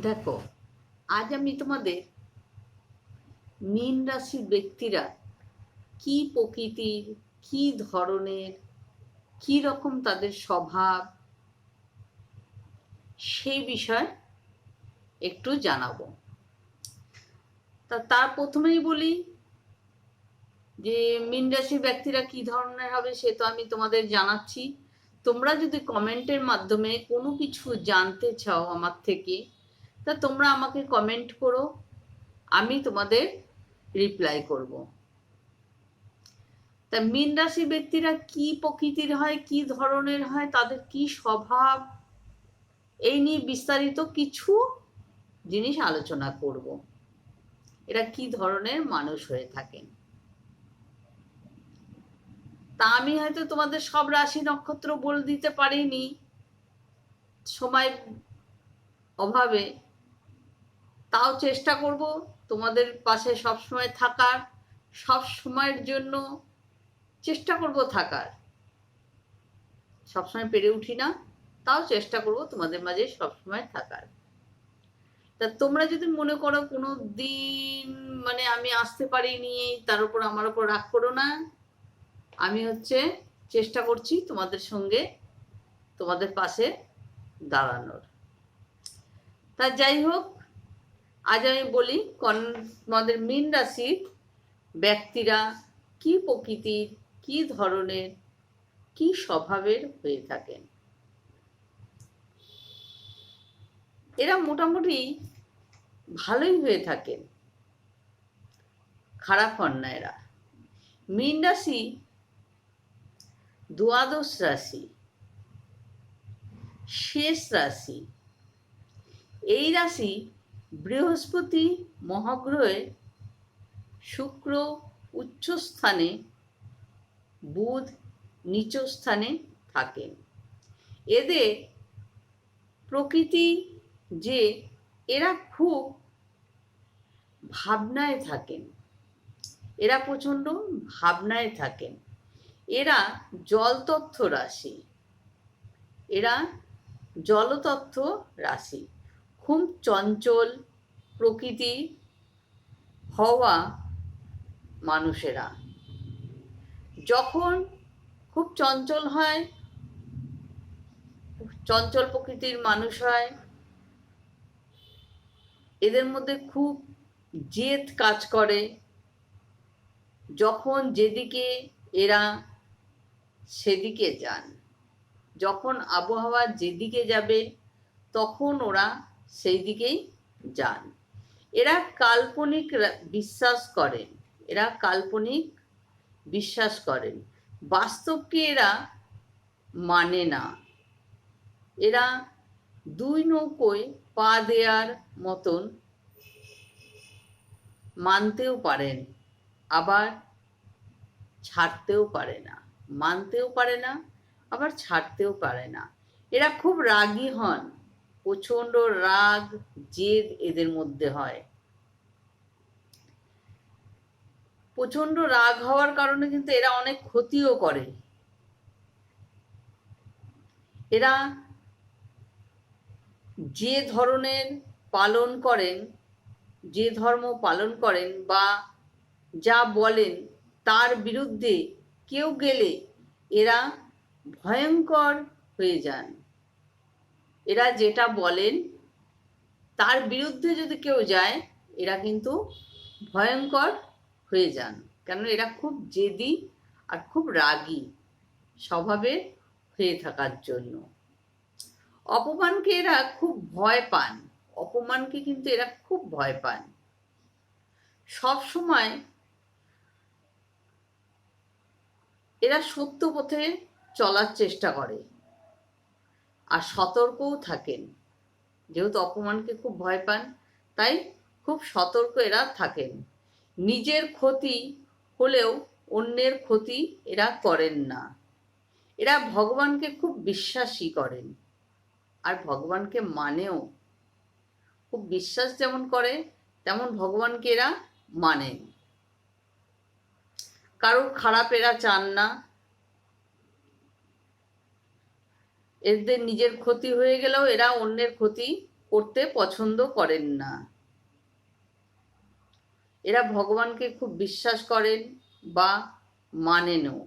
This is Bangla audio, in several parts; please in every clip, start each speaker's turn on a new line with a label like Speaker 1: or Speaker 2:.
Speaker 1: দেখো, আজ আমি তোমাদের মীন রাশির ব্যক্তিরা কি প্রকৃতির, কি ধরনের, কি রকম তাদের স্বভাব, সেই বিষয় একটু জানাবো। তার প্রথমেই বলি যে মীন রাশির ব্যক্তিরা কি ধরনের হবে সে তো আমি তোমাদের জানাচ্ছি। তোমরা যদি কমেন্টের মাধ্যমে কোনো কিছু জানতে চাও আমার থেকে, তা তোমরা আমাকে কমেন্ট করো, আমি তোমাদের রিপ্লাই করব। তা মীন রাশি ব্যক্তিরা কি প্রকৃতির হয়, কি ধরনের হয়, তাদের কি স্বভাব, এই নিয়ে বিস্তারিত কিছু জিনিস আলোচনা করব। এরা কি ধরনের মানুষ হয়ে থাকেন। তা আমি হয়তো তোমাদের সব রাশি নক্ষত্র বলে দিতে পারিনি সময় অভাবে, তাও চেষ্টা করব তোমাদের পাশে সবসময় থাকার, সব সময়ের জন্য চেষ্টা করব থাকার। সবসময় পেরে উঠি না, তাও চেষ্টা করব তোমাদের মাঝে সবসময় থাকার। তা তোমরা যদি মনে করো কোনো দিন আমি আসতে পারিনি, তার উপর আমার উপর রাগ করো না। আমি চেষ্টা করছি তোমাদের সঙ্গে, তোমাদের পাশে দাঁড়ানোর। তা যাই হোক, আজ আমি বলি তোমাদের মীন রাশির ব্যক্তিরা কি প্রকৃতির, কি ধরনের, কি স্বভাবের হয়ে থাকেন। এরা মোটামুটি ভালোই হয়ে থাকেন, খারাপ হন না এরা। মীন রাশি দ্বাদশ রাশি, শেষ রাশি। এই রাশি বৃহস্পতি মহাগ্রহে, শুক্র উচ্চ স্থানে, বুধ নিচ স্থানে থাকেন। এদের প্রকৃতি যে এরা খুব ভাবনায় থাকেন, এরা প্রচণ্ড ভাবনায় থাকেন। এরা জলতত্ত্ব রাশি, এরা জলতত্ত্ব রাশি। খুব চঞ্চল প্রকৃতি হওয়া মানুষেরা যখন খুব চঞ্চল হয়, চঞ্চল প্রকৃতির মানুষ হয়, এদের মধ্যে খুব জেদ কাজ করে। যখন যেদিকে এরা সেদিকে যান, যখন আবহাওয়া যেদিকে যাবে তখন ওরা সেই দিকেই যান। এরা কাল্পনিক বিশ্বাস করেন, এরা কাল্পনিক বিশ্বাস করেন, বাস্তবকে এরা মানে না। এরা দুই নৌকোয় পা দেওয়ার মতন মানতেও পারেন, আবার ছাড়তেও পারে না, মানতেও পারে না, আবার ছাড়তেও পারে না। এরা খুব রাগী হন, প্রচণ্ড রাগ জেদ এদের মধ্যে হয়। প্রচণ্ড রাগ হওয়ার কারণে কিন্তু এরা অনেক ক্ষতিও করে। এরা যে ধরনের পালন করেন, যে ধর্ম পালন করেন বা যা বলেন তার বিরুদ্ধে কেউ গেলে এরা ভয়ঙ্কর হয়ে যান। এরা যেটা বলেন তার বিরুদ্ধে যদি কেউ যায় এরা কিন্তু ভয়ঙ্কর হয়ে যান, কেন এরা খুব জেদি আর খুব রাগী স্বভাবের হয়ে থাকার জন্য। অপমানকে এরা খুব ভয় পান, অপমানকে কিন্তু এরা খুব ভয় পান। সব সময় এরা সত্য পথে চলার চেষ্টা করে আর সতর্কও থাকেন। যেহেতু অপমানকে খুব ভয় পান, তাই খুব সতর্ক এরা থাকেন। নিজের ক্ষতি হলেও অন্যের ক্ষতি এরা করেন না। এরা ভগবানকে খুব বিশ্বাসী করেন আর ভগবানকে মানেও। খুব বিশ্বাস যেমন করে তেমন ভগবানকে এরা মানেন। কারোর খারাপ এরা চান না। এদের নিজের ক্ষতি হয়ে গেলেও এরা অন্যের ক্ষতি করতে পছন্দ করেন না। এরা ভগবানকে খুব বিশ্বাস করেন বা মানেনও।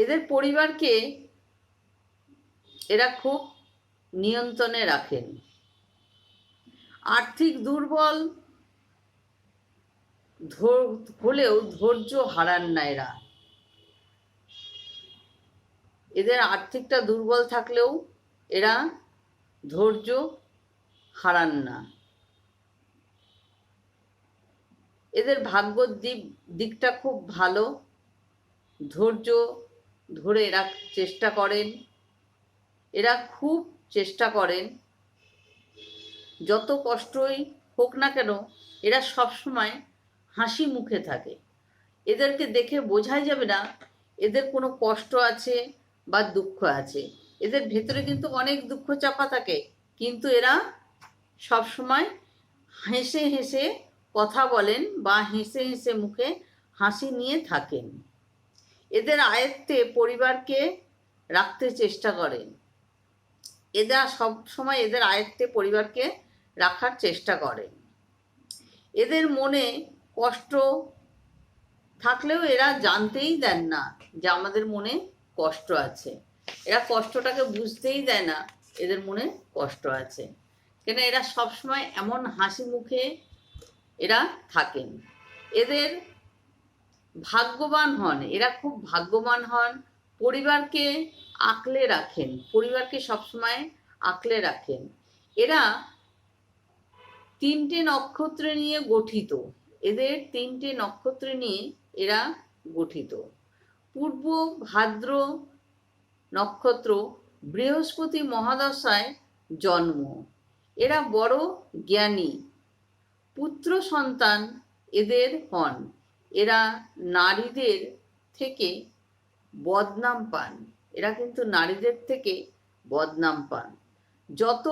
Speaker 1: এদের পরিবারকে এরা খুব নিয়ন্ত্রণে রাখেন। আর্থিক দুর্বল হলেও ধৈর্য হারান না এরা। এদের আর্থিকটা দুর্বল থাকলেও এরা ধৈর্য হারান না। এদের ভাগ্যর দিকটা খুব ভালো। ধৈর্য ধরে এরা চেষ্টা করেন। এরা খুব চেষ্টা করেন, যত কষ্টই হোক না কেন এরা সবসময় হাসি মুখে থাকে। এদেরকে দেখে বোঝাই যাবে না এদের কোনো কষ্ট আছে বা দুঃখ আছে। এদের ভেতরে কিন্তু অনেক দুঃখ চাপা থাকে, কিন্তু এরা সবসময় হেসে হেসে কথা বলেন বা হেসে হেসে মুখে হাসি নিয়ে থাকেন। এদের আয়ত্তে পরিবারকে রাখতে চেষ্টা করেন। এরা সব সময় এদের আয়ত্তে পরিবারকে রাখার চেষ্টা করেন। এদের মনে কষ্ট থাকলেও এরা জানতেই দেন না যে আমাদের মনে কষ্ট আছে। এরা কষ্টটাকে বুঝতেই দেয় না এদের মনে কষ্ট আছে, কেন এরা সবসময় এমন হাসি মুখে এরা থাকেন। এদের ভাগ্যবান হন, এরা খুব ভাগ্যবান হন। পরিবারকে আঁকলে রাখেন, পরিবারকে সবসময় আঁকলে রাখেন। এরা 3টে নক্ষত্র নিয়ে গঠিত। এদের 3টে নক্ষত্র নিয়ে এরা গঠিত। পূর্ব ভাদ্র নক্ষত্র বৃহস্পতি মহাদশায় জন্ম। এরা বড় জ্ঞানী, পুত্র সন্তান এদের হন। এরা নারীদের থেকে বদনাম পান। এরা কিন্তু নারীদের থেকে বদনাম পান। যত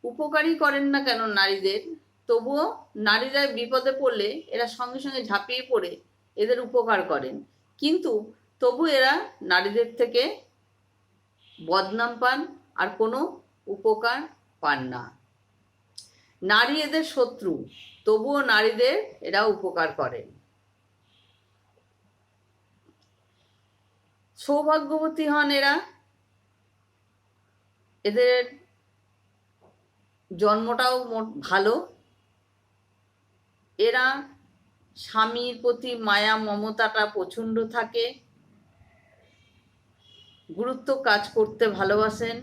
Speaker 1: উপকারী করেন না কেন নারীদের, তবুও নারীরা বিপদে পড়লে এরা সঙ্গে সঙ্গে ঝাঁপিয়ে পড়ে এদের উপকার করেন, কিন্তু তবু এরা নারীদের থেকে বদনাম পান আর কোনো উপকার পান না। নারী এদের শত্রু, তবুও নারীদের এরা উপকার করেন। সৌভাগ্যবতী হন এরা। এদের জন্মটাও ভালো। এরা স্বামীর প্রতি মায়া মমতাটা প্রচণ্ড থাকে। গুরুত্ব কাজ করতে ভালোবাসেন।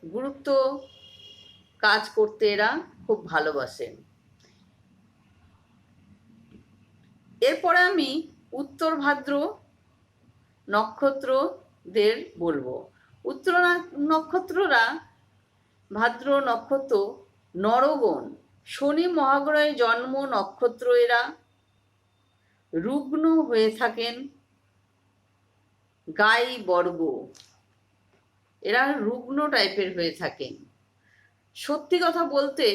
Speaker 1: গুরুত্ব কাজ করতে এরা খুব ভালোবাসেন। এরপরে আমি উত্তর ভাদ্র নক্ষত্রদের বলবো। উত্তর নক্ষত্ররা ভাদ্র নক্ষত্র নরগণ, শনি মহাগ্রহে জন্ম নক্ষত্র। এরা রুগ্ন হয়ে থাকেন, গাই বর্গ। এরা রুগ্ন টাইপের হয়ে থাকেন। সত্যি কথা বলতে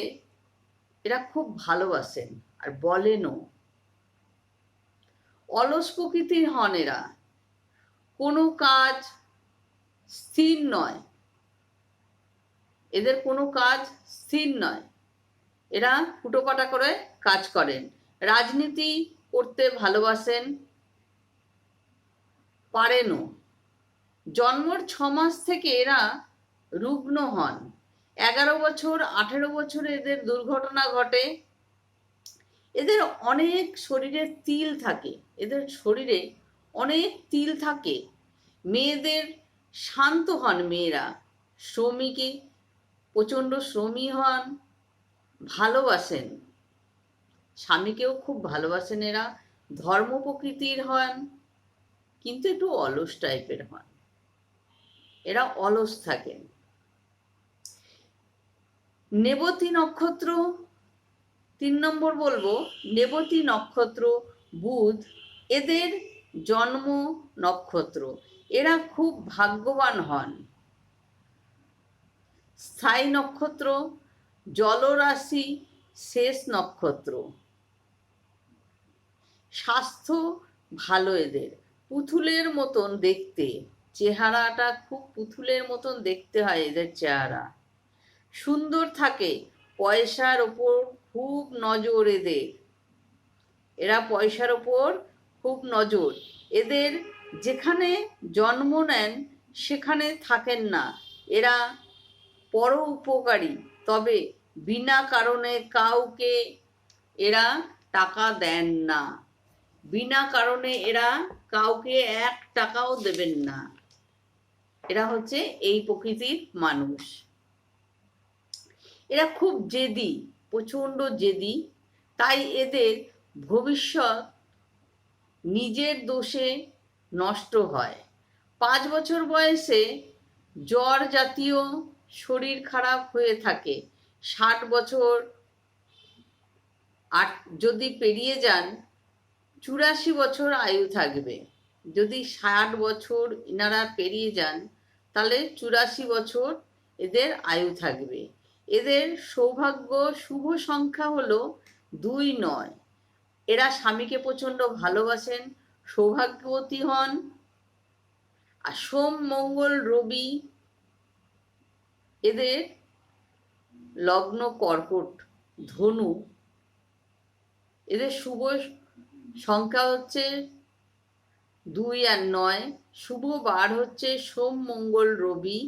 Speaker 1: এরা খুব ভালোবাসেন আর বলেনও। অলস প্রকৃতির হন এরা। কোনো কাজ স্থির নয়, এদের কোনো কাজ স্থির নয়। এরা ফুটোপাটা করে কাজ করেন। রাজনীতি করতে ভালোবাসেন, পারেনও। জন্মর 6 মাস থেকে এরা রুগ্ন হন। 11 বছর 18 বছরে এদের দুর্ঘটনা ঘটে। এদের অনেক শরীরে তিল থাকে, এদের শরীরে অনেক তিল থাকে। মেয়েদের শান্ত হন মেয়েরা, শ্রমিকী, প্রচণ্ড শ্রমী হন, ভালোবাসেন, স্বামীকেও খুব ভালোবাসেন। এরা ধর্ম প্রকৃতির হন, কিন্তু একটু অলস টাইপের হন। এরা অলস থাকেন। নেবতী নক্ষত্র 3 নম্বর বলবো। নেবতী নক্ষত্র বুধ, এদের জন্ম নক্ষত্র। এরা খুব ভাগ্যবান হন। স্থায়ী নক্ষত্র, জলরাশি, শেষ নক্ষত্র। স্বাস্থ্য ভালো এদের, পুতুলের মতন দেখতে, চেহারাটা খুব পুতুলের মতন দেখতে হয় এদের চেহারা। সুন্দর থাকে, পয়সার ওপর খুব নজর এদের। এরা পয়সার ওপর খুব নজর। এদের যেখানে জন্ম নেন সেখানে থাকেন না। এরা পর উপকারী, তবে বিনা কারণে কাউকে এরা টাকা দেন না। বিনা কারণে এরা কাউকে 1 টাকাও দেবেন না। এরা হচ্ছে এই প্রকৃতির মানুষ। এরা খুব জেদি, প্রচণ্ড জেদি। তাই এদের ভবিষ্যৎ নিজের দোষে নষ্ট হয়। 5 বছর বয়সে জ্বর জাতীয় শরীর খারাপ হয়ে থাকে। 60 বছর যদি পেরিয়ে যান, 84 বছর আয়ু থাকবে। যদি 60 বছর ইনারা পেরিয়ে যান, তাহলে 84 বছর এদের আয়ু থাকবে। এদের সৌভাগ্য শুভ সংখ্যা হলো 2, 9। এরা স্বামীকে প্রচণ্ড ভালোবাসেন, সৌভাগ্যবতী হন। আর সোম, মঙ্গল, রবি এদের লগ্ন কর্কট, ধনু। এদের শুভ সংখ্যা হচ্ছে 2 আর 9। শুভ বার হচ্ছে সোম, মঙ্গল, রবি।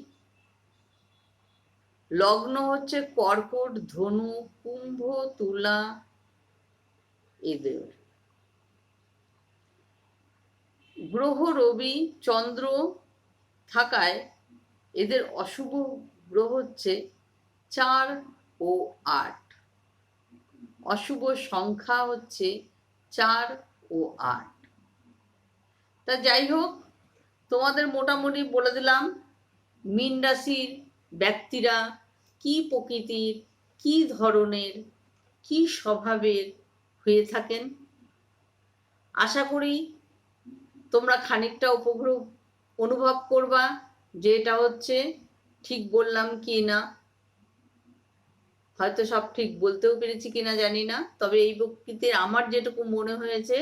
Speaker 1: লগ্ন হচ্ছে কর্কট, ধনু, কুম্ভ, তুলা এদের। গ্রহ রবি, চন্দ্র থাকায় এদের অশুভ গ্রহ হচ্ছে 4 ও 8। অশুভ সংখ্যা হচ্ছে 4 ও 8। তা যাই হোক, তোমাদের মোটামুটি বলে দিলাম মীন রাশির ব্যক্তিরা কি প্রকৃতির, কি ধরনের, কি স্বভাবের হয়ে থাকেন। আশা করি তোমরা খানিকটা অনুভব করবা যে এটা হচ্ছে ঠিক বললাম কি না। হয়তো সব ঠিক বলতেও পেরেছি কিনা জানি না, তবে এই প্রকৃতির আমার যেটুকু মনে হয়েছে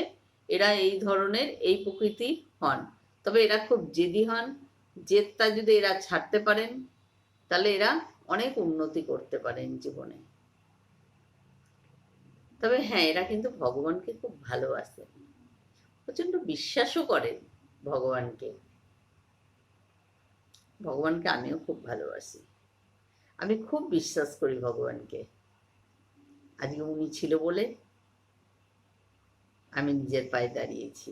Speaker 1: এরা এই ধরনের, এই প্রকৃতির হন। তবে এরা খুব জেদি হন। জেদটা যদি এরা ছাড়তে পারেন তাহলে এরা অনেক উন্নতি করতে পারেন জীবনে। তবে হ্যাঁ, এরা কিন্তু ভগবানকে খুব ভালোবাসেন, প্রচণ্ড বিশ্বাসও করেন ভগবানকে। ভগবানকে আমিও খুব ভালোবাসি, আমি খুব বিশ্বাস করি ভগবানকে। আজকে উনি ছিল বলে আমি নিজের পায়ে দাঁড়িয়েছি।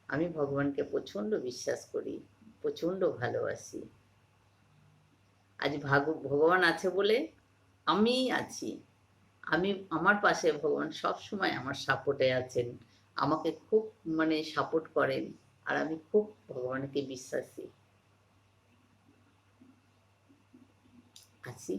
Speaker 1: আমি ভগবানকে প্রচণ্ড বিশ্বাস করি, প্রচণ্ড ভালোবাসি। আজ ভগবান আছে বলে আমি আছি। আমার পাশে ভগবান সব সময় আমার সাপোর্টে আছেন, আমাকে খুব সাপোর্ট করেন। আর আমি খুব ভগবানকে বিশ্বাসী আছি।